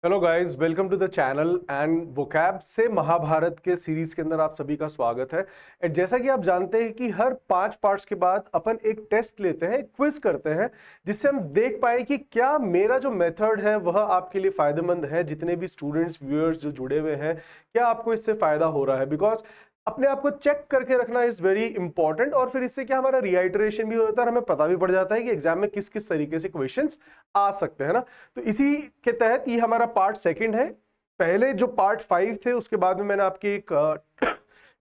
Hello guys, welcome to the channel and vocab से महाभारत के series के अंदर आप सभी का स्वागत है। एंड जैसा कि आप जानते हैं कि हर 5 पार्ट्स के बाद अपन एक टेस्ट लेते हैं, एक क्विज करते हैं, जिससे हम देख पाए कि क्या मेरा जो मेथड है वह आपके लिए फायदेमंद है। जितने भी स्टूडेंट्स व्यूअर्स जो जुड़े हुए हैं, क्या आपको इससे फायदा हो रहा है। बिकॉज अपने आप को चेक करके रखना इज वेरी इंपॉर्टेंट, और फिर इससे क्या हमारा रिआइटरेशन भी होता है, हमें पता भी पड़ जाता है कि एग्जाम में किस किस तरीके से क्वेश्चंस आ सकते हैं ना। तो इसी के तहत ये हमारा पार्ट सेकंड है। पहले जो पार्ट 5 थे उसके बाद में मैंने आपकी एक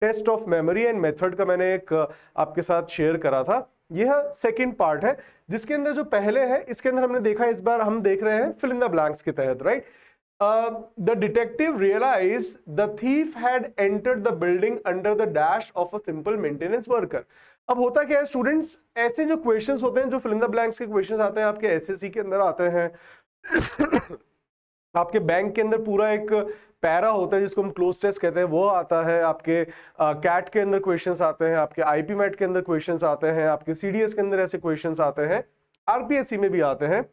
test of memory and method का मैंने एक आपके साथ शेयर करा था। यह सेकंड पार्ट है, जिसके अंदर जो पहले है इसके अंदर हमने देखा, इस बार हम देख रहे हैं फिल इन द ब्लैंक्स के तहत, right. The detective realized the thief had entered the building under the dash of a simple maintenance worker. अब होता क्या है स्टूडेंट्स, ऐसे जो क्वेश्चंस होते हैं, जो फिल इन द ब्लैंक्स के क्वेश्चंस आते हैं, आपके एसएससी के अंदर आते हैं आपके बैंक के अंदर पूरा एक पैरा होता है जिसको हम क्लोज टेस्ट कहते हैं, वो आता है। आपके कैट के अंदर क्वेश्चंस आते हैं, आपके आईपी मैट के अंदर क्वेश्चंस आते हैं, आपके सीडीएस के अंदर ऐसे क्वेश्चंस आते हैं, आरपीएससी में भी आते हैं,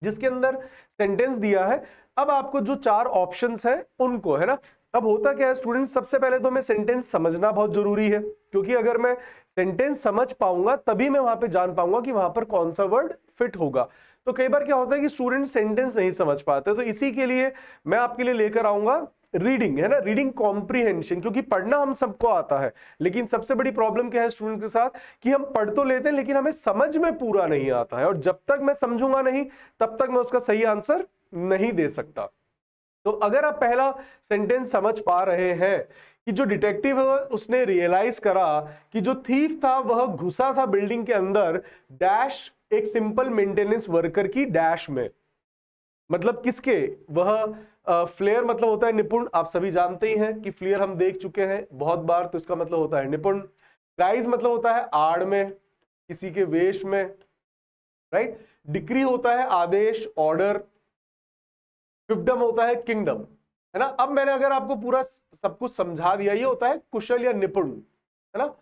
जिसके अंदर सेंटेंस दिया है। अब आपको जो 4 ऑप्शंस है उनको, है ना। अब होता क्या है स्टूडेंट्स, सबसे पहले तो हमें सेंटेंस समझना बहुत जरूरी है, क्योंकि अगर मैं सेंटेंस समझ पाऊंगा तभी मैं वहां पे जान पाऊंगा कि वहां पर कौन सा वर्ड फिट होगा। तो कई बार क्या होता है कि स्टूडेंट सेंटेंस नहीं समझ पाते, तो इसी के लिए मैं आपके लिए लेकर आऊंगा रीडिंग, है ना, रीडिंग कॉम्प्रिहेंशन। क्योंकि पढ़ना हम सबको आता है, लेकिन सबसे बड़ी प्रॉब्लम क्या है स्टूडेंट के साथ कि हम पढ़ तो लेते हैं लेकिन हमें समझ में पूरा नहीं आता है, और जब तक मैं समझूंगा नहीं तब तक मैं उसका सही आंसर नहीं दे सकता। तो अगर आप पहला सेंटेंस समझ पा रहे हैं कि जो डिटेक्टिव है उसने रियलाइज करा कि जो थीफ था वह घुसा था बिल्डिंग के अंदर डैश एक सिंपल मेंटेनेंस वर्कर की डैश में, मतलब किसके, वह फ्लेयर मतलब होता है निपुण। आप सभी जानते ही हैं कि फ्लेयर हम देख चुके हैं बहुत बार, तो इसका मतलब होता है निपुण। गाइज मतलब होता है आड़ में, किसी के वेश में, राइट। डिक्री होता है आदेश, ऑर्डर। फिफ्डम होता है किंगडम, है ना। अब मैंने अगर आपको पूरा सब कुछ समझा दिया, ये होता है कुशल या निपुण, है ना।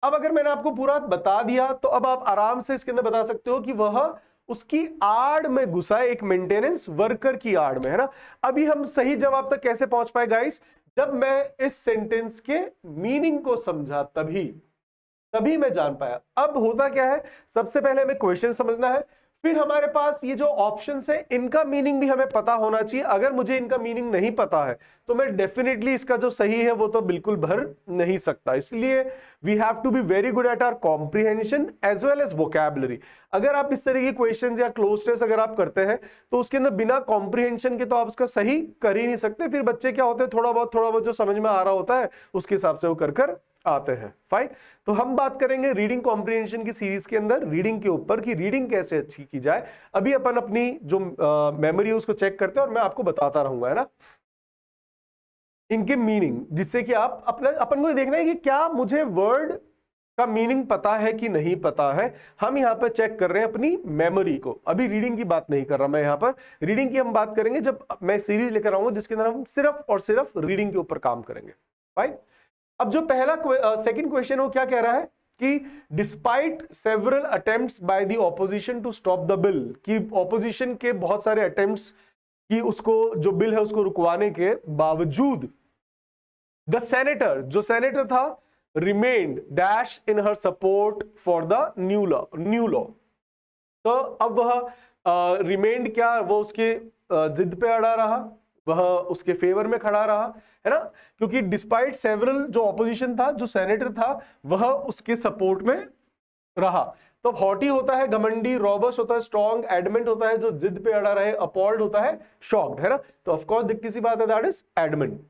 अब अगर मैंने आपको पूरा बता दिया तो अब आप आराम से इसके अंदर बता सकते हो कि वह उसकी आड़ में घुसा है, एक मेंटेनेंस वर्कर की आड़ में, है ना। अभी हम सही जवाब तक कैसे पहुंच पाए गाइस, जब मैं इस सेंटेंस के मीनिंग को समझा, तभी मैं जान पाया। अब होता क्या है, सबसे पहले हमें क्वेश्चन समझना है, फिर हमारे पास ये जो ऑप्शंस है इनका मीनिंग भी हमें पता होना चाहिए। अगर मुझे इनका मीनिंग नहीं पता है तो मैं डेफिनेटली इसका जो सही है वो तो बिल्कुल भर नहीं सकता। इसलिए we have to be very good at our comprehension as well as vocabulary. अगर आप इस तरह के क्वेश्चंस या क्लोज टेस्ट अगर आप करते हैं तो उसके अंदर बिना कॉम्प्रिहेंशन के तो आप उसका सही कर ही नहीं सकते। फिर बच्चे क्या होते हैं, थोड़ा बहुत जो समझ में आ रहा होता है उसके हिसाब से वो कर आते हैं। फाइन, तो हम बात करेंगे रीडिंग कॉम्प्रिहेंशन की सीरीज के अंदर रीडिंग के ऊपर कि रीडिंग कैसे अच्छी की जाए। अभी अपन अपनी जो मेमोरी है उसको चेक करते हैं और मैं आपको बताता रहूंगा, है ना, इनके मीनिंग, जिससे कि आप अपन को देखना है कि क्या मुझे वर्ड का मीनिंग पता है कि नहीं पता है। हम यहां पर चेक कर रहे हैं अपनी मेमोरी को, अभी रीडिंग की बात नहीं कर रहा मैं। यहां पर रीडिंग की हम बात करेंगे जब मैं सीरीज लेकर आऊंगा जिसके अंदर हम सिर्फ और सिर्फ रीडिंग के ऊपर काम करेंगे। फाइन, अब जो पहला सेकंड क्वेश्चन वो क्या कह रहा है कि despite several attempts by the opposition to stop the bill, कि ऑपोजिशन के बहुत सारे अटेम्प्ट्स कि उसको जो बिल है उसको रुकवाने के बावजूद द सेनेटर, जो सेनेटर था, remained dash in her support for the new law. तो अब वह रिमेन्ड क्या, वो उसके जिद पे अड़ा रहा, वह उसके फेवर में खड़ा रहा, है ना। क्योंकि डिस्पाइट सेवरल जो ऑपोजिशन था, जो सेनेटर था वह उसके सपोर्ट में रहा। तो हॉटी होता है घमंडी, रॉबस्ट होता है स्ट्रॉन्ग, एडमेंट होता है जो जिद पे अड़ा रहे, अपॉल्ड होता है शॉक्ड, है ना। तो ऑफ कोर्स दिखती सी बात है, that is adamant.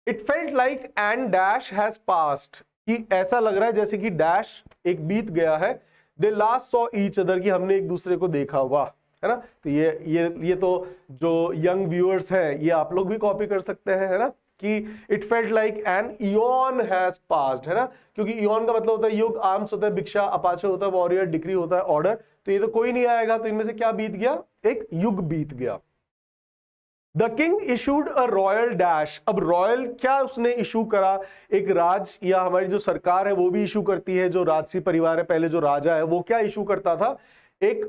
It felt like and dash has passed, कि ऐसा लग रहा है जैसे कि डैश एक बीत गया है। दे लास्ट सॉ ईच अदर, की हमने एक दूसरे को देखा हुआ, है ना। तो ये तो जो यंग व्यूअर्स हैं ये आप लोग भी कॉपी कर सकते हैं, है ना, कि it felt like an ion has passed, है ना। क्योंकि इयॉन का मतलब होता है युग, आर्म्स होता है भिक्षा, अपाचे होता है वॉरियर, डिक्री होता है ऑर्डर। तो ये तो कोई नहीं आएगा, तो इनमें से क्या बीत गया, एक युग बीत गया। The king issued a royal dash, अब रॉयल क्या उसने इशू करा, एक राज या हमारी जो सरकार है वो भी इशू करती है, जो राजसी परिवार है पहले जो राजा है वो क्या इशू करता था, एक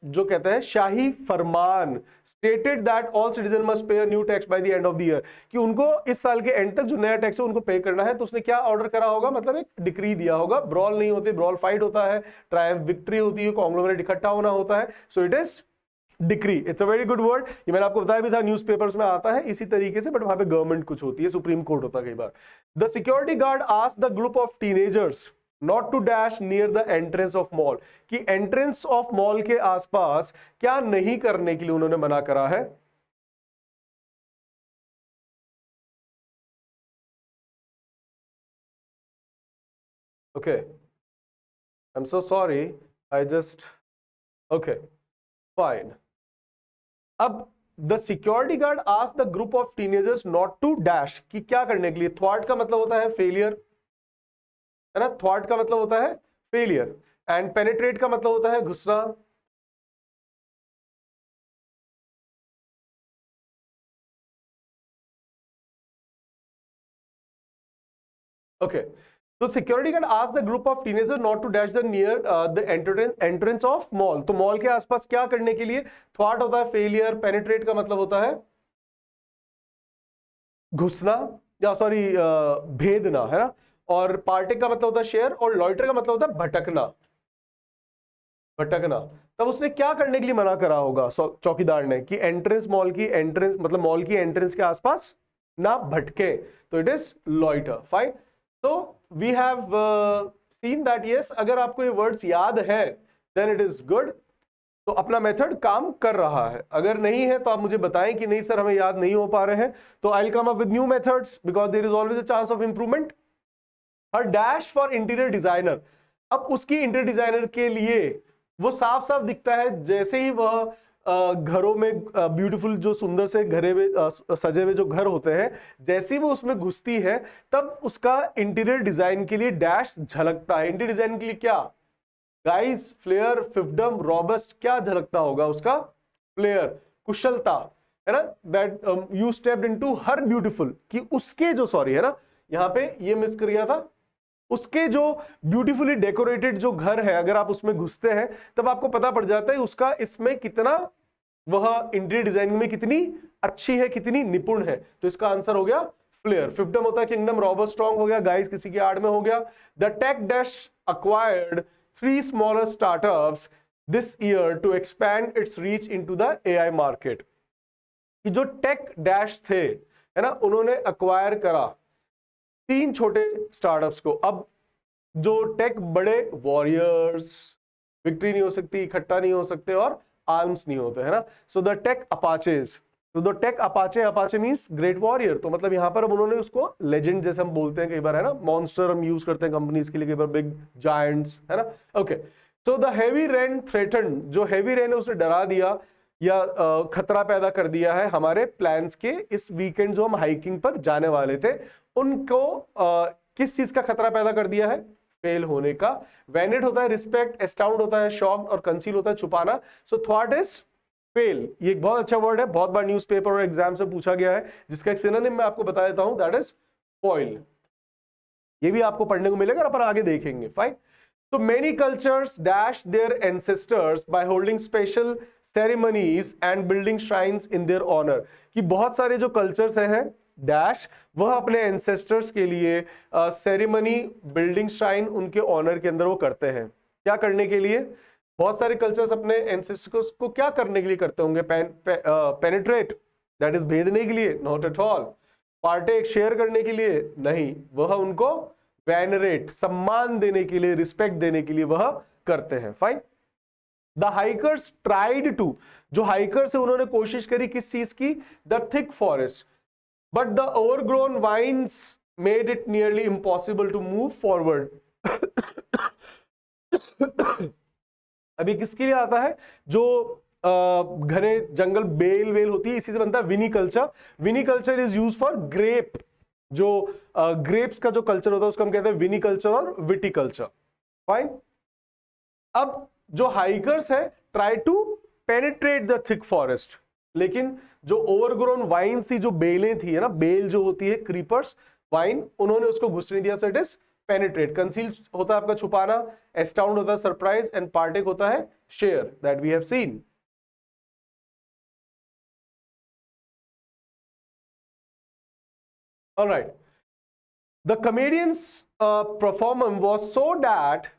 जो कहते हैं शाही फरमान stated that all citizen must pay a new tax by the end of the year, कि उनको इस साल के एंड तक जो नया टैक्स है उनको पे करना है। तो उसने क्या ऑर्डर करा होगा, मतलब एक डिक्री दिया होगा। ब्रॉल नहीं होती, ब्रॉल फाइट होता है, ट्रायम्फ विक्ट्री होती है, कॉन्ग्लोमरेट इकट्ठा होना होता है। सो it is decree. It's a very good word, ये मैंने आपको बताया भी था, न्यूज़पेपर्स में आता है इसी तरीके से, बट वहां पे गवर्नमेंट कुछ होती है, सुप्रीम कोर्ट होता है कई बार। The security guard asked the group of teenagers not to dash near the entrance of mall, कि एंट्रेंस ऑफ मॉल के आसपास क्या नहीं करने के लिए उन्होंने मना करा है। Okay, I am so sorry, I just, okay fine. अब the security guard asked the group of teenagers not to dash, कि क्या करने के लिए। थ्वाट का मतलब होता है फेलियर, है ना, थ्वाट का मतलब होता है फेलियर, एंड पेनिट्रेट का मतलब होता है घुसना। ओके, तो security guard asked the group of teenagers not to dash the near the entrance of mall, तो मॉल के आसपास क्या करने के लिए। थ्वाट होता है फेलियर, पेनिट्रेट का मतलब होता है घुसना, या सॉरी भेदना, है ना, और पार्टिक का मतलब होता है शेयर, और लॉइटर का मतलब होता है भटकना, भटकना। तब उसने क्या करने के लिए मना करा होगा चौकीदार ने, कि एंट्रेंस, मॉल की एंट्रेंस, मतलब मॉल की एंट्रेंस के आसपास ना भटके, तो इट इज लॉइटर। फाइन, तो we have seen that yes, अगर आपको ये वर्ड्स याद है देन इट इज गुड, तो अपना मेथड काम कर रहा है। अगर नहीं है तो आप मुझे बताएं कि नहीं सर हमें याद नहीं हो पा रहे हैं, तो I will come up with new methods because there is always a chance of improvement. हर डैश फॉर इंटीरियर डिजाइनर, अब उसकी इंटीरियर डिजाइनर के लिए वो साफ साफ दिखता है, जैसे ही वह घरों में ब्यूटीफुल जो सुंदर से घरे हुए सजे हुए जो घर होते हैं, जैसे ही वो उसमें घुसती है तब उसका इंटीरियर डिजाइन के लिए डैश झलकता है। इंटीरियर डिजाइन के लिए क्या गाइस, फ्लेयर, फिफ्डम, रॉबस्ट, क्या झलकता होगा उसका, फ्लेयर, कुशलता, है ना, that you stepped into her beautiful, कि उसके जो, सॉरी है ना, यहां पे ये मिस कर गया था, उसके जो ब्यूटीफुली डेकोरेटेड जो घर है, अगर आप उसमें घुसते हैं तब आपको पता पड़ जाता है उसका इसमें कितना, वह इंटीरियर डिजाइनिंग में कितनी अच्छी है, कितनी निपुण है। तो इसका आंसर हो गया फ्लेयर। फिफ्थम होता है किंगडम, रॉबस्ट, स्ट्रॉन्ग हो गया, गाइस किसी की आड़ में हो गया। The tech dash acquired 3 smaller startups this year to expand its reach into the AI market, कि जो टेक डैश थे, है ना, उन्होंने अक्वायर करा 3 छोटे स्टार्टअप्स को। अब जो टेक बड़े वॉरियर्स, विक्ट्री नहीं हो सकती, इकट्ठा नहीं हो सकते, और आर्म्स नहीं होते, है ना। सो द टेक अपाचेज, तो the tech Apache, Apache means great warrior, तो मतलब यहां पर अब उन्होंने उसको लेजेंड जैसे हम बोलते हैं कई बार, है ना, मॉन्स्टर हम यूज करते हैं कंपनीज के लिए कई बार, बिग जायंट्स, है ना। Okay, so the heavy rain threaten, जो हेवी रेन है उसने डरा दिया या खतरा पैदा कर दिया है हमारे प्लान्स के। इस वीकेंड जो हम हाइकिंग पर जाने वाले थे उनको किस चीज का खतरा पैदा कर दिया है, फेल होने का। वेनेट होता है रिस्पेक्ट, एस्टाउंड होता है शॉक्ड, और कंसील होता है छुपाना। सो थॉट इज फेल, ये एक बहुत अच्छा वर्ड है, बहुत बार न्यूज़पेपर और एग्जाम से पूछा गया है, जिसका एक सिनोनिम मैं आपको बता देता हूं, दैट इज फॉइल। ये भी आपको पढ़ने को मिलेगा, अपन आगे देखेंगे। फाइन, तो many cultures dash their ancestors by holding special ceremonies and building shrines in their honour, कि बहुत सारे जो कल्चर्स हैं डैश, वह अपने एंसेस्टर्स के लिए सेरेमनी, बिल्डिंग श्राइन उनके ऑनर के अंदर वो करते हैं। क्या करने के लिए, बहुत सारे कल्चर्स अपने एंसेस्टर्स को क्या करने के लिए करते होंगे, पेनिट्रेट, दैट इज भेदने के लिए, not at all. Partake, share करने के लिए नहीं, वह उनको वेनरेट, सम्मान देने के लिए, रिस्पेक्ट देने के लिए वह करते हैं। Fine, the hikers tried to, जो हाइकर्स है उन्होंने कोशिश करी किस चीज की, the thick forest, but the overgrown vines made it nearly impossible to move forward. अभी किसके लिए आता है, जो घने जंगल, बेल वेल होती है, इसी से बनता है विनीकल्चर। विनीकल्चर इज यूज फॉर ग्रेप, जो ग्रेप्स का जो कल्चर होता है उसको हम कहते हैं विनीकल्चर और विटिकल्चर। फाइन, अब जो हाइकर्स है try to penetrate the thick forest, लेकिन जो ओवरग्रोन वाइन्स थी, जो बेलें थी, है ना, बेल जो होती है क्रीपर्स, वाइन, उन्होंने उसको घुसने दिया। सो इट इज पेनिट्रेट। कंसील होता है आपका छुपाना, एस्टाउंड होता है सरप्राइज, एंड पार्टेक होता है share, that we have seen. Alright, the comedians performance was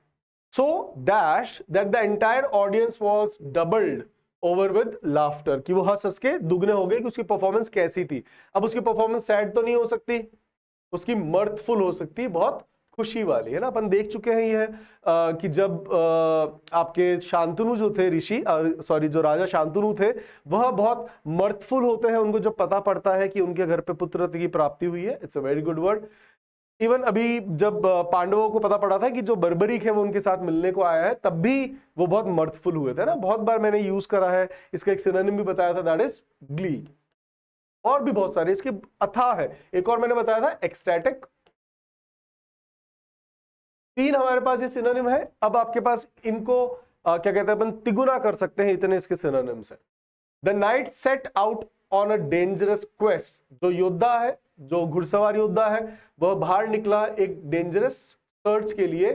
so dash that the entire audience was doubled over with laughter, कि वो हंस के दुगने हो गए कि उसकी परफॉर्मेंस कैसी थी। अब उसकी परफॉर्मेंस सैड तो नहीं हो सकती, उसकी मर्थफुल हो सकती है, बहुत खुशी वाली, है ना। अपन देख चुके हैं ये कि जब आपके शांतनु जो थे ऋषि, सॉरी जो राजा शांतनु थे, वह बहुत मर्थफुल होते हैं उनको जब पता पड़ता है कि उनके घर पे पुत्र की प्राप्ति हुई है। It's a very good word. Even अभी जब पांडवों को पता पड़ा था कि जो बर्बरीक है वो उनके साथ मिलने को आया है, तब भी वो बहुत मर्थफुल हुए थे ना। बहुत बार मैंने यूज करा है, इसका एक सिनोनिम भी बताया था, दैट इज ग्ली। और भी बहुत सारे इसके अथाह है। एक और मैंने बताया था एक्सटैटिक। 3 हमारे पास ये सिनोनिम है। अब आपके पास इनको क्या कहते हैं, अपन तिगुना कर सकते हैं, इतने इसके सिनोनिम्स है। The night set out on a dangerous quest, जो योद्धा है, जो घुड़सवार योद्धा है, वह बाहर निकला एक डेंजरस सर्च के लिए।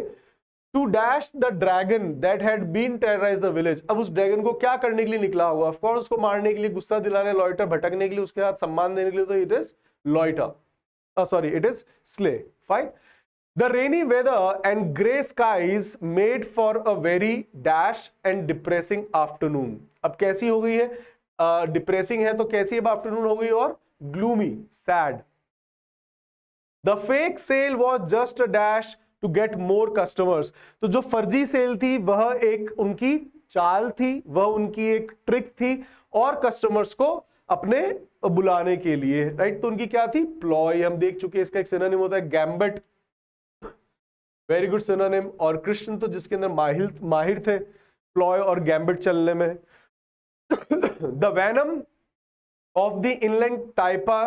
To dash the dragon that had been terrorise the village. अब उस ड्रैगन को क्या करने के लिए निकला होगा? ऑफ कोर्स उसको मारने के लिए, गुस्सा दिलाने, लॉइटर, भटकने के लिए, उसके साथ सम्मान देने के लिए। तो it is loiter, sorry it is slay. Fine. The rainy weather and grey skies made for a very dash and depressing afternoon. अब कैसी हो गई है? डिप्रेसिंग है तो कैसी अब आफ्टरनून हो गई? और gloomy, sad. The fake sale was just a dash to get more customers. तो जो फर्जी सेल थी वह एक उनकी चाल थी, वह उनकी एक ट्रिक थी, और कस्टमर्स को अपने बुलाने के लिए, राइट। तो उनकी क्या थी? प्लॉय। हम देख चुके हैं, इसका एक सिनोनिम होता है गैम्बट, वेरी गुड सिनोनिम। और कृष्ण तो जिसके अंदर माहिर थे प्लॉय और गैम्बिट चलने में। The venom of the inland taipan,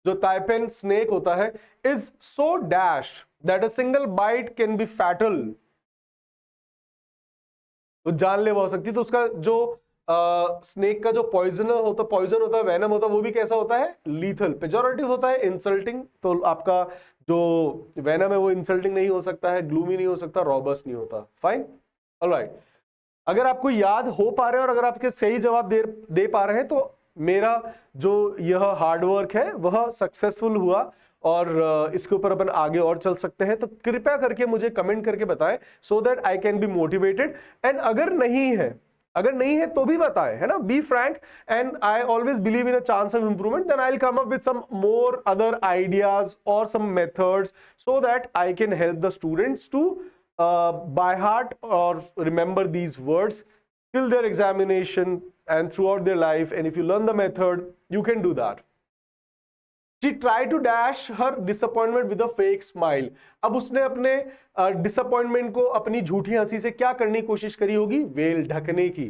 जो टाइपेन स्नेक होता है, is so dash that a single bite can be fatal. तो जानलेवा हो सकती। तो उसका जो स्नेक का जो पॉइजन होता है, वेनम होता है, वो भी कैसा होता है? लीथल। पेजोरेटिव होता है, इंसल्टिंग। तो आपका जो वेनम है वो इंसल्टिंग नहीं हो सकता है, ग्लूमी नहीं हो सकता, रॉबस्ट नहीं होता। Fine, alright. अगर आपको याद हो पा रहे हैं और अगर आपके सही जवाब दे पा रहे हैं तो मेरा जो यह हार्डवर्क है वह सक्सेसफुल हुआ, और इसके ऊपर अपन आगे और चल सकते हैं। तो कृपया करके मुझे कमेंट करके बताएं, so that I can be motivated. And अगर नहीं है तो भी बताएं, है ना। Be frank, and I always believe in a chance of improvement. Then I will come up with some more other ideas or some methods, so that I can help the students to by heart or remember these words till their examination and throughout their life. And if you learn the method, you can do that. She tried to dash her disappointment with a fake smile. अब उसने अपने disappointment को अपनी झूठी हंसी से क्या करने की कोशिश करी होगी? वेल, ढकने की।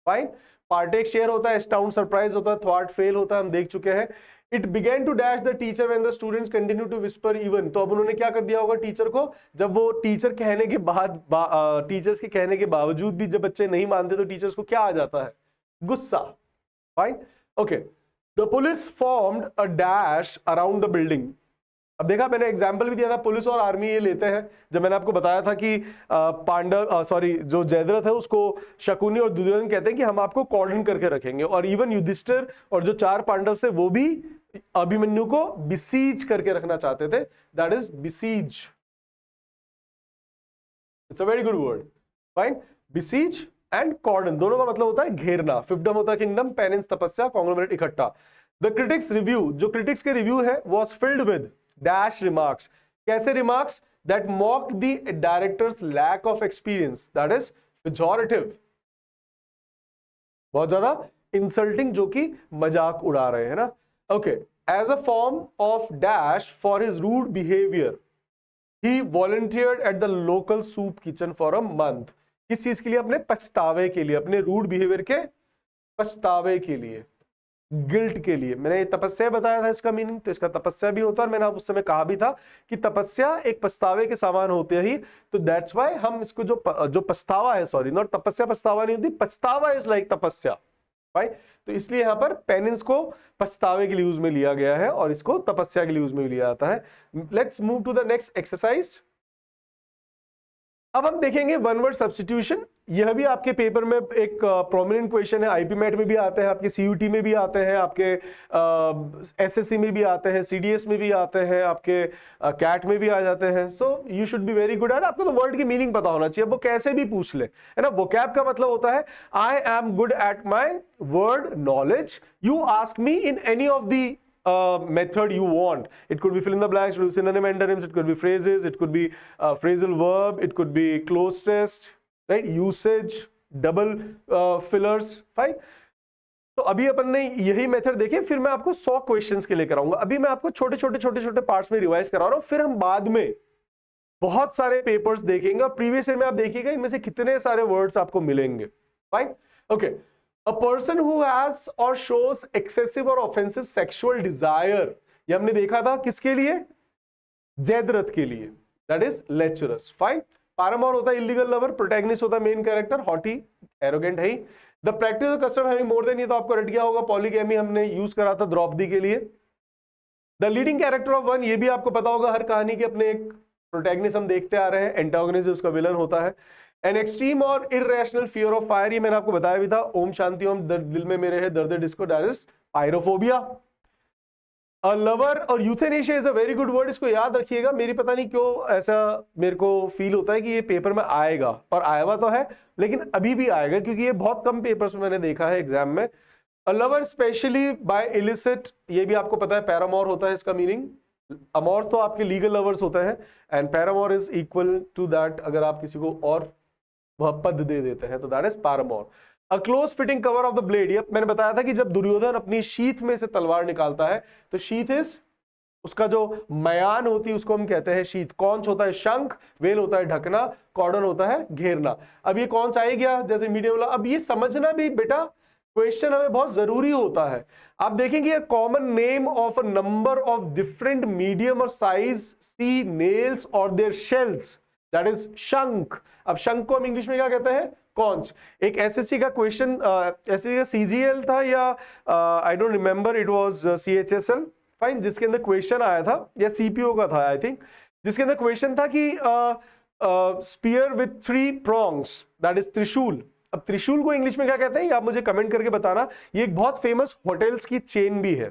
फाइन। पार्टेक शेयर होता है, एस्टाउंड सरप्राइज होता है, थ्वार्ट फेल होता है, हम देख चुके हैं। It began to dash the teacher when the students continue to whisper even. तो अब उन्होंने क्या कर दिया होगा टीचर को? जब वो टीचर कहने के बाद टीचर्स के कहने के बावजूद भी जब बच्चे नहीं मानते तो टीचर्स को क्या आ जाता है? गुस्सा। Fine, okay. The police formed a dash around the building. अब देखा, मैंने एग्जाम्पल भी दिया था, पुलिस और आर्मी ये लेते हैं। जब मैंने आपको बताया था कि जो जयद्रथ है उसको शकुनी और दुर्योधन कहते हैं कि हम आपको कॉर्डन करके रखेंगे, और इवन युधिष्ठिर और जो 4 पांडव थे वो भी अभिमन्यु को बिसीज करके रखना चाहते थे, that is besiege. It's a very good word. Fine. Besiege and cordon दोनों का मतलब होता है घेरना। फिफ्थडम होता है किंगडम, पेनिन्स तपस्या, कॉन्ग्लोमरेट इकट्ठा। द क्रिटिक्स रिव्यू, जो क्रिटिक्स के रिव्यू है, was filled with dash remarks. कैसे remarks? That mocked the director's lack of experience, that is pejorative. बहुत ज्यादा इंसल्टिंग, जो कि मजाक उड़ा रहे हैं ना। Okay. As a form of dash for his rude behaviour, he volunteered at the local soup kitchen for a month. किस चीज के लिए? अपने पछतावे के लिए, अपने रूड बिहेवियर के पछतावे के लिए, गिल्ट के लिए। मैंने तपस्या बताया था इसका मीनिंग, तो इसका तपस्या भी होता है। मैंने आप उस समय कहा भी था कि तपस्या एक पछतावे के समान होते ही, तो दैट्स वाई हम इसको जो पछतावा है, सॉरी नॉट तपस्या, पछतावा नहीं होती, पछतावा इज लाइक तपस्या। राइट। तो इसलिए यहां पर पेनिंस को पछतावे के लिए यूज में लिया गया है और इसको तपस्या के लिए यूज में लिया जाता है। Let's move to the next exercise. अब हम देखेंगे वन वर्ड सब्स्टिट्यूशन। यह भी आपके पेपर में एक प्रोमिनेंट क्वेश्चन है, आईपी मैट में भी आते हैं, आपके सीयूटी में भी आते हैं, आपके एसएससी में भी आते हैं, सीडीएस में भी आते हैं, आपके कैट में भी आ जाते हैं। So you should be very good eight, आपको तो वर्ड की मीनिंग पता होना चाहिए, वो कैसे भी पूछ ले, है ना। वोकैब का मतलब होता है I am good at my word knowledge, you ask me in any of the method you want. It could be fill in the blanks, it could be synonym antonyms, it could be phrases, it could be phrasal verb, it could be close test, right, usage, double fillers, fine। तो अभी अपन ने यही method देखे, फिर मैं आपको 100 questions के लिए कराऊंगा। अभी मैं आपको छोटे छोटे पार्ट्स में रिवाइज करा रहा हूं, फिर हम बाद में बहुत सारे पेपर्स देखेंगे और प्रीवियस ईयर में आप देखिएगा इनमें से कितने सारे वर्ड्स आपको मिलेंगे, fine. Okay, A person who has or shows excessive or offensive sexual desire, ये हमने देखा था किसके लिए, जैदरथ के लिए, that is lecherous, fine। Paramour होता है illegal lover, protagonist होता है main character, haughty, arrogant है ही। The practice of custom having more than, ये तो आपको रट गया होगा, polygamy हमने यूज करा था द्रौपदी के लिए। The leading character of one, ये भी आपको पता होगा, हर कहानी के अपने एक प्रोटैगनिस्ट हम देखते आ रहे हैं, एंटागोनिस्ट उसका विलन होता है। एन एक्सट्रीम और इरेशनल फियर ऑफ फायर, ये मैंने आपको बताया भी था, ओम शांति ओम दिल में मेरे है दर्द disco, that is pyrophobia. A lover or euthanasia is a very good word, इसको याद रखिएगा। मेरी पता नहीं क्यों ऐसा मेरे को फील होता है कि ये पेपर में आएगा, और आया हुआ तो है लेकिन अभी भी आएगा, क्योंकि ये बहुत कम पेपर्स में मैंने देखा है एग्जाम में। A lover especially by illicit, ये भी आपको पता है, पैरामोर होता है इसका मीनिंग। अमोर्स तो आपके लीगल लवर्स होते हैं, and paramour is equal to that, अगर आप किसी को और वह पद दे देते हैं तो that is paramour. A close fitting cover of the blade, ये मैंने बताया था कि जब दुर्योधन अपनी शीथ में से तलवार निकालता है तो शीथ इज, उसका जो मयान होती है उसको हम कहते हैं शीथ। कौंच होता है शंख, वेल होता है ढकना, कॉर्डन होता है घेरना। अब ये कौंच आ गया जैसे मीडियम वाला। अब ये समझना भी बेटा क्वेश्चन हमें बहुत जरूरी होता है। आप देखेंगे common name of a number of different medium और साइज सी नेल्स और देयर शेल्स, दैट इज शंख। अब शंख को हम इंग्लिश में क्या कहते हैं, कॉन्च। एक एसएससी का क्वेश्चन, एसएससी का सीजीएल था या I don't remember, it was CHSL, fine, जिसके अंदर क्वेश्चन आया था, या सीपीओ का था आई थिंक, जिसके अंदर क्वेश्चन था कि spear with 3 prongs, that is trishul. अब त्रिशूल को इंग्लिश में क्या कहते हैं, ये आप मुझे कमेंट करके बताना। ये एक बहुत फेमस होटल्स की चेन भी है,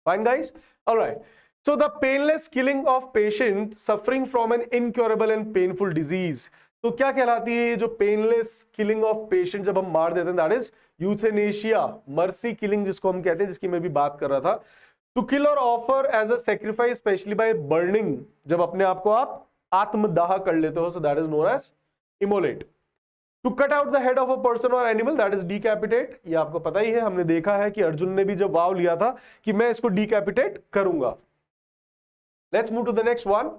fine guys, alright. So the painless killing of patient suffering from an incurable and painful disease, तो क्या कहलाती है ये जो पेनलेस किलिंग ऑफ पेशेंट जब हम मार देते हैं, that is euthanasia, mercy killing जिसको हम कहते हैं, जिसकी मैं भी बात कर रहा था। To kill or offer as a sacrifice specially by burning, जब अपने आप को आप आत्मदाह कर लेते हो, so that is known as immolate. To cut out the head of a person or animal, that is decapitate. ये आपको पता ही है, हमने देखा है कि अर्जुन ने भी जब वाव लिया था कि मैं इसको डिकैपिटेट करूंगा। Let's move to the next one.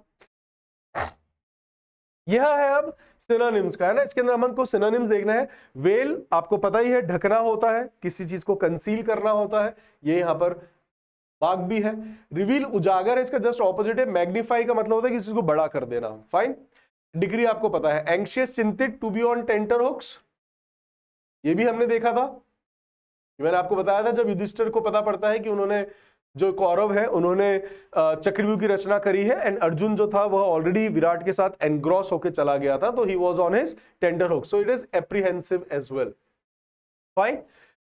यह है अब सिनोनिम्स का, है ना। इसके अंदर हमन को सिनोनिम्स देखना है। वेल आपको पता ही है, ढकना होता है, किसी चीज को कंसील करना होता है, ये यहां पर बाग भी है। रिवील उजागर है, इसका जस्ट ऑपोजिट है। मैग्नीफाई का मतलब होता है किसी चीज को बड़ा कर देना, फाइन। डिग्री आपको पता है। एंग्शियस, चिंतित, to be on tenter hooks, ये भी हमने देखा था, मैंने आपको बताया था जब युधिष्ठिर को पता पड़ता है कि उन्होंने, जो कौरव है, उन्होंने चक्रव्यूह की रचना करी है, एंड अर्जुन जो था वह ऑलरेडी विराट के साथ एनग्रॉस होकर चला गया था, तो he was on his tender hook, so it is apprehensive as well, fine.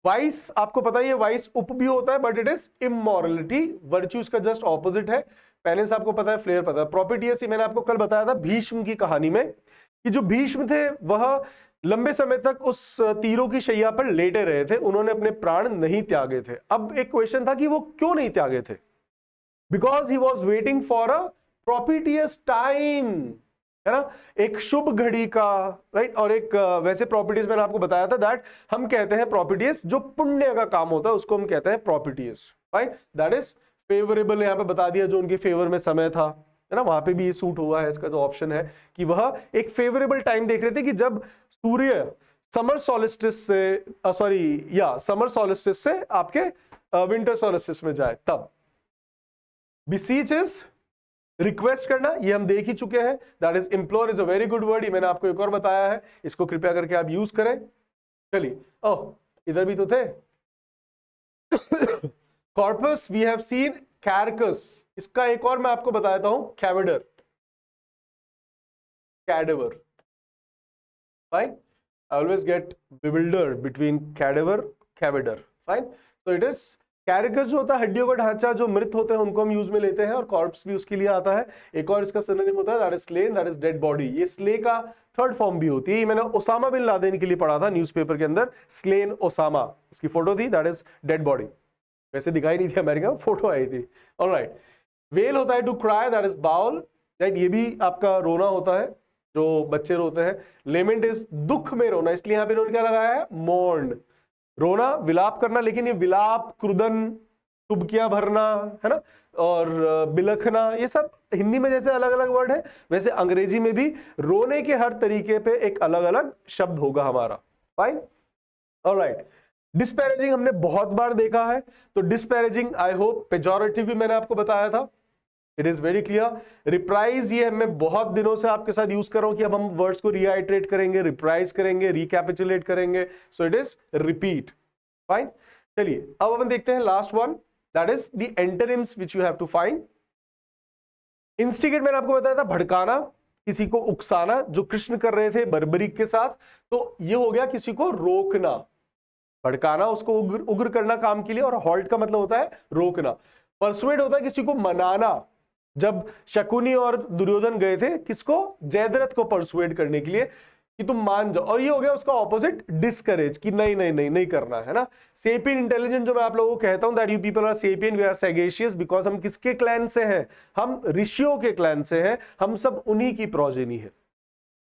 Vice आपको पता ही है, वाइस उप भी होता है, but it is immorality. Virtue इसका जस्ट ऑपोजिट है। पेनिस आपको पता है, फ्लेयर पता है। प्रॉपर्टीज मैंने आपको कल बताया था भीष्म की कहानी में, कि जो भीष्म थे वह लंबे समय तक उस तीरों की शैया पर लेटे रहे थे, उन्होंने अपने प्राण नहीं त्यागे थे। अब एक क्वेश्चन था कि वो क्यों नहीं त्यागे थे, because he was waiting for a propitious time, है ना, एक शुभ घड़ी का, राइट। और एक वैसे प्रॉपर्टीज मैंने आपको बताया था दैट हम कहते हैं प्रॉपर्टीज, जो पुण्य का काम होता है उसको हम कहते हैं properties, right. That is favourable, यहां पे बता दिया जो उनके फेवर में समय था, है ना, वहां पे भी ये सूट हुआ है। इसका जो ऑप्शन है कि वह एक फेवरेबल टाइम देख रहे थे कि जब सूर्य समर सॉलिस्टिस से, समर सॉलिस्टिस से आपके विंटर सॉलिस्टिस में जाए तब। बिसीच इज रिक्वेस्ट करना, ये हम देख ही चुके हैं। That is implore is a very good word, ये मैंने आपको एक और बताया है, इसको कृपया करके आप यूज करें। चलिए, ओह इधर भी तो थे। Corpse we have seen, carcass, इसका एक और मैं आपको बता देता हूं, cadaver, cadaver, fine, I always get bewildered between cadaver, cadaver, fine, so it is कैरिकस जो होता है हड्डियों का ढांचा, जो मृत होते हैं उनको हम यूज में लेते हैं, और कॉर्प्स भी उसके लिए आता है। एक और इसका सिनोनिम होता है that is slain, that is dead body. ये स्ले का थर्ड फॉर्म भी होती है, ये मैंने ओसामा बिन लादेन के लिए पढ़ा था न्यूज़पेपर के अंदर, स्लेन ओसामा, उसकी फोटो थी, दैट इज डेड बॉडी। वैसे दिखाई नहीं थी अमेरिका में, फोटो आई थी। ऑलराइट, वेल होता है to cry, that is bawl, right, ये भी आपका रोना होता है, जो बच्चे रोते हैं। लेमेंट इज दुख में रोना, इसलिए यहां पे इन्होंने क्या लगाया है, मोर्न, रोना, विलाप करना, लेकिन ये विलाप, क्रुदन, टुबकियां भरना, है ना, और बिलखना, ये सब हिंदी में जैसे अलग अलग वर्ड है, वैसे अंग्रेजी में भी रोने के हर तरीके पे एक अलग अलग शब्द होगा हमारा। Fine, alright. डिस्पैरेजिंग हमने बहुत बार देखा है, तो डिस्पैरेजिंग आई होप, पेजोरेटिव भी मैंने आपको बताया था, it is very clear. Reprise, ये मैं बहुत दिनों से आपके साथ यूज कर रहा हूं कि अब हम वर्ड्स को रीआइट्रेट करेंगे, रिप्राइज करेंगे, रिकैपिचुलेट करेंगे, so it is repeat. Fine, चलिए अब अपन देखते हैं last one, that is the antonyms which you have to find. Instigate मैंने आपको बताया था भड़काना, किसी को उकसाना, जो कृष्ण कर रहे थे बर्बरीक के साथ, तो ये हो गया किसी को रोकना, भड़काना, उसको उग्र करना काम के लिए, और हॉल्ट का मतलब होता है रोकना। परसुएड होता है किसी को मनाना, जब शकुनी और दुर्योधन गए थे किसको, जयद्रथ को परसुएड करने के लिए कि तुम मान जाओ, और ये हो गया उसका ऑपोजिट डिस्करेज, कि नहीं नहीं नहीं नहीं करना है ना। सेपियन इंटेलिजेंट जो मैं आप लोगों को कहता हूं, that you people are sapien, we are sagacious, because हम किसके क्लैन से हैं, हम ऋषियों के क्लैन से हैं, हम सब उन्हीं की प्रोजेनी है।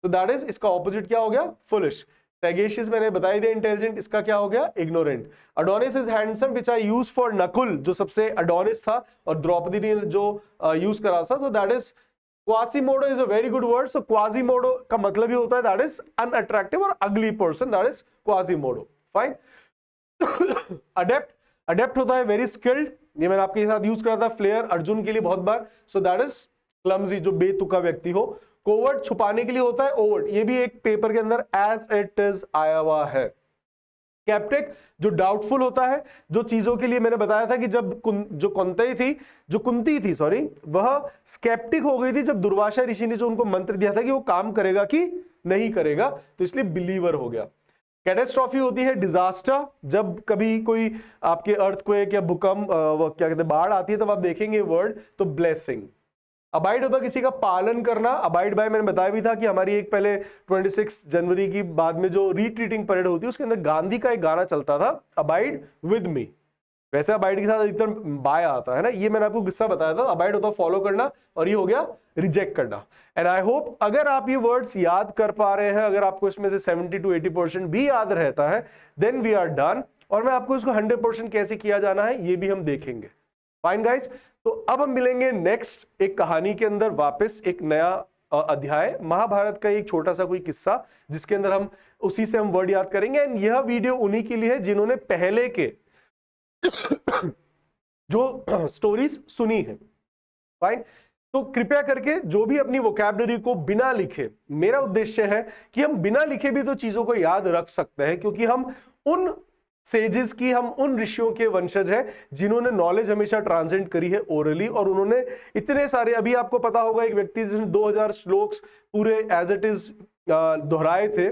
तो दैट इज, इसका ऑपोजिट क्या हो गया, फुलिश। सैगेशियस मैंने बता ही दिया, इंटेलिजेंट, इसका क्या हो गया, ignorant. Adonis is handsome, which I use for Nakul, जो सबसे अडोनिस था और द्रौपदी ने जो यूज करा था, so that is Quasimodo is a very good word. So Quasimodo का मतलब ही होता है that is unattractive or ugly person, that is Quasimodo. Fine. Adept, adept होता है वेरी स्किल्ड, ये मैंने आपके साथ यूज करा था फ्लेयर अर्जुन के लिए बहुत बार, सो दैट इज क्लमजी, जो बेतुका व्यक्ति हो। कोवर्ट, छुपाने के लिए होता है ओवर्ट, ये भी एक पेपर के अंदर एज इट इज आया हुआ है। स्केप्टिक, जो डाउटफुल होता है, जो चीजों के लिए मैंने बताया था कि जब कुंती थी सॉरी, वह स्केप्टिक हो गई थी जब दुर्वासा ऋषि ने जो उनको मंत्र दिया था कि वो काम करेगा कि नहीं करेगा, तो इसलिए बिलीवर हो गया। कैटेस्ट्रॉफी होती है डिजास्टर, जब कभी कोई आपके अर्थक्वेक या भूकंप, क्या कहते हैं, बाढ़ आती है, तब आप देखेंगे वर्ड, तो ब्लेसिंग। अबाइड होता किसी का पालन करना, अबाइड बाय मैंने बताया भी था कि हमारी एक पहले 26 जनवरी की बाद में जो रीट्रीटिंग परेड होती है उसके अंदर गांधी का एक गाना चलता था, अबाइड विद मी। वैसे अबाइड के साथ अधिकतर बाय आता है ना, ये मैंने आपको किस्सा बताया था। अबाइड होता फॉलो करना, और ये हो गया रिजेक्ट करना। एंड आई होप अगर आप ये वर्ड्स याद कर पा रहे हैं, अगर आपको इसमें से 70 to 80% भी याद रहता है, देन वी आर डन। और मैं आपको इसको 100% कैसे किया जाना है ये भी हम देखेंगे। फाइन गाइस, तो अब हम मिलेंगे नेक्स्ट एक कहानी के अंदर, वापस एक नया अध्याय, महाभारत का एक छोटा सा कोई किस्सा, जिसके अंदर हम उसी से हम वर्ड याद करेंगे। एंड यह वीडियो उन्हीं के लिए है जिन्होंने पहले के जो स्टोरीज सुनी है। फाइन, तो कृपया करके जो भी अपनी वोकैबुलरी को बिना लिखे, मेरा उद्देश्य है कि हम बिना लिखे भी तो चीजों को याद रख सकते हैं, क्योंकि हम उन सेजेस की, हम उन ऋषियों के वंशज हैं जिन्होंने नॉलेज हमेशा ट्रांसेंड करी है ओरली, और उन्होंने इतने सारे, अभी आपको पता होगा एक व्यक्ति जिसने 2000 श्लोक्स पूरे एज इट इज दोहराए थे,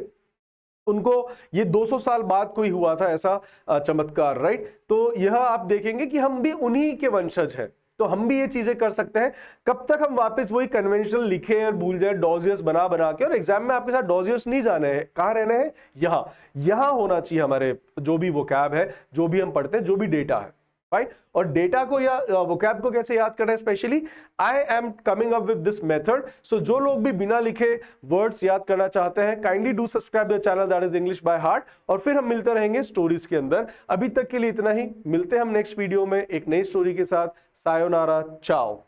उनको ये 200 साल बाद कोई हुआ था ऐसा चमत्कार, राइट। तो यह आप देखेंगे कि हम भी उन्हीं के वंशज हैं, तो हम भी ये चीजें कर सकते हैं। कब तक हम वापस वही कन्वेंशनल लिखे और भूल जाए, डॉजियर्स बना के, और एग्जाम में आपके साथ डॉजियर्स नहीं जाने हैं, कहां रहने हैं, यहां होना चाहिए हमारे जो भी वोकैब है, जो भी हम पढ़ते हैं, जो भी डेटा है। फाइन, और डेटा को या वोकैब को कैसे याद करना है, specially I am coming up with this method. So जो लोग भी बिना लिखे वर्ड्स याद करना चाहते हैं, kindly do subscribe the channel that is English by heart, और फिर हम मिलते रहेंगे स्टोरीज के अंदर। अभी तक के लिए इतना ही, मिलते हैं हम नेक्स्ट वीडियो में एक नई स्टोरी के साथ। सायोनारा, चाओ।